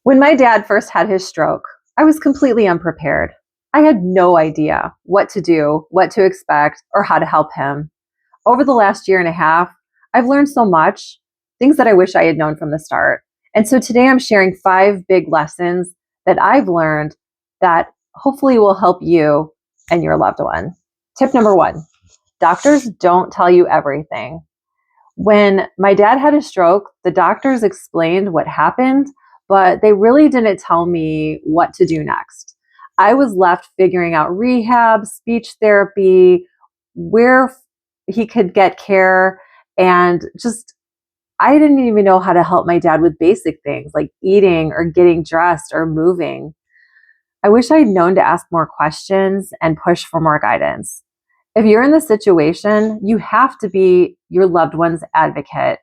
When my dad first had his stroke, I was completely unprepared. I had no idea what to do, what to expect, or how to help him. Over the last year and a half, I've learned so much, things that I wish I had known from the start. And so today I'm sharing 5 big lessons that I've learned that hopefully will help you and your loved one. Tip number 1, doctors don't tell you everything. When my dad had a stroke, the doctors explained what happened, but they really didn't tell me what to do next. I was left figuring out rehab, speech therapy, where he could get care, and just I didn't even know how to help my dad with basic things like eating or getting dressed or moving. I wish I'd known to ask more questions and push for more guidance. If you're in this situation, you have to be your loved one's advocate.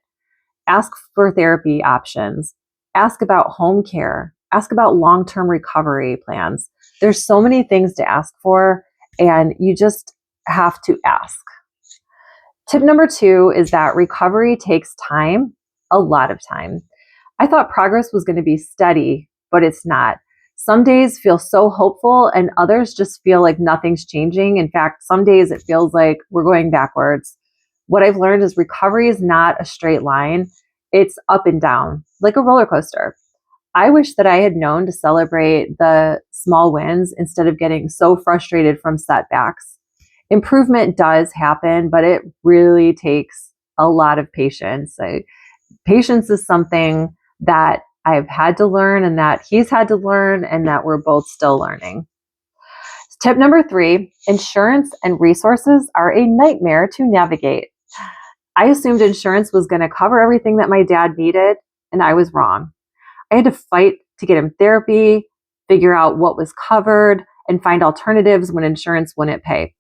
Ask for therapy options. Ask about home care. Ask about long-term recovery plans. There's so many things to ask for, and you just have to ask. Tip number 2 is that recovery takes time, a lot of time. I thought progress was going to be steady, but it's not. Some days feel so hopeful and others just feel like nothing's changing. In fact, some days it feels like we're going backwards. What I've learned is recovery is not a straight line. It's up and down, like a roller coaster. I wish that I had known to celebrate the small wins instead of getting so frustrated from setbacks. Improvement does happen, but it really takes a lot of patience. Patience is something that I've had to learn and that he's had to learn and that we're both still learning. Tip number 3, insurance and resources are a nightmare to navigate. I assumed insurance was going to cover everything that my dad needed, and I was wrong. I had to fight to get him therapy, figure out what was covered, and find alternatives when insurance wouldn't pay.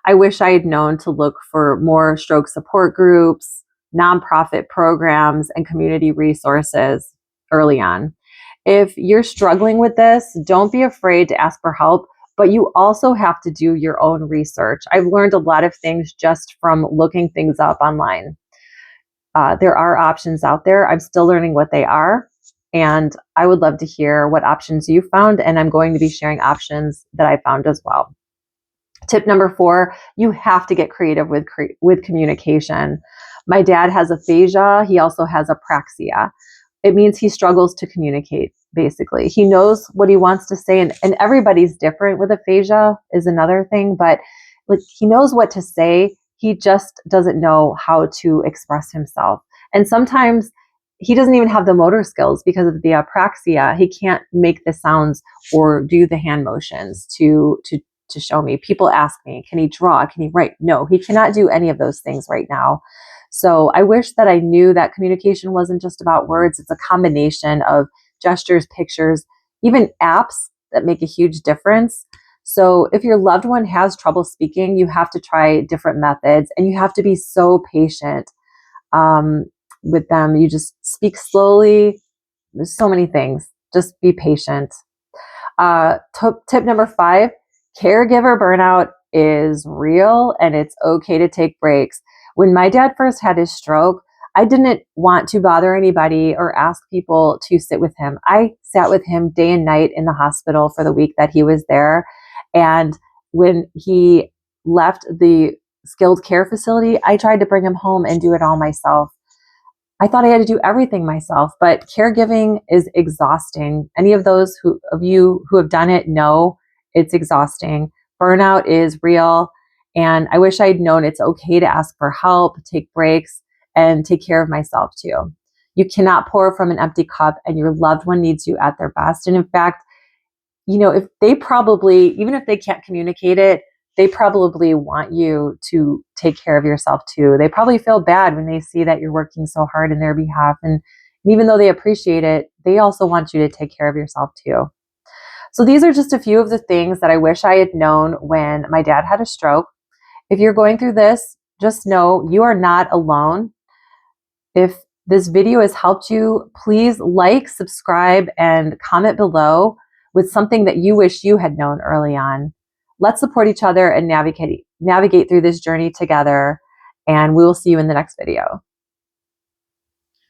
I wish I had known to look for more stroke support groups, nonprofit programs, and community resources early on. If you're struggling with this, don't be afraid to ask for help, but you also have to do your own research. I've learned a lot of things just from looking things up online. There are options out there. I'm still learning what they are, and I would love to hear what options you found, and I'm going to be sharing options that I found as well. Tip number 4, you have to get creative with communication. My dad has aphasia. He also has apraxia. It means he struggles to communicate, basically. He knows what he wants to say, and everybody's different with aphasia is another thing, but like he knows what to say. He just doesn't know how to express himself. And sometimes he doesn't even have the motor skills because of the apraxia. He can't make the sounds or do the hand motions to show me. People ask me, can he draw? Can he write? No, he cannot do any of those things right now. So I wish that I knew that communication wasn't just about words. It's a combination of gestures, pictures, even apps that make a huge difference. So if your loved one has trouble speaking, you have to try different methods and you have to be so patient with them. You just speak slowly. There's so many things. Just be patient. Tip number 5, caregiver burnout is real and it's okay to take breaks. When my dad first had his stroke, I didn't want to bother anybody or ask people to sit with him. I sat with him day and night in the hospital for the week that he was there. And when he left the skilled care facility, I tried to bring him home and do it all myself. I thought I had to do everything myself, but caregiving is exhausting. Any of those of you who have done it know it's exhausting. Burnout is real. And I wish I'd known it's okay to ask for help, take breaks, and take care of myself too. You cannot pour from an empty cup, and your loved one needs you at their best. And in fact, if they probably, even if they can't communicate it, they probably want you to take care of yourself too. They probably feel bad when they see that you're working so hard in their behalf. And even though they appreciate it, they also want you to take care of yourself too. So these are just a few of the things that I wish I had known when my dad had a stroke. If you're going through this, just know you are not alone. If this video has helped you, please like, subscribe, and comment below with something that you wish you had known early on. Let's support each other and navigate through this journey together, and we will see you in the next video.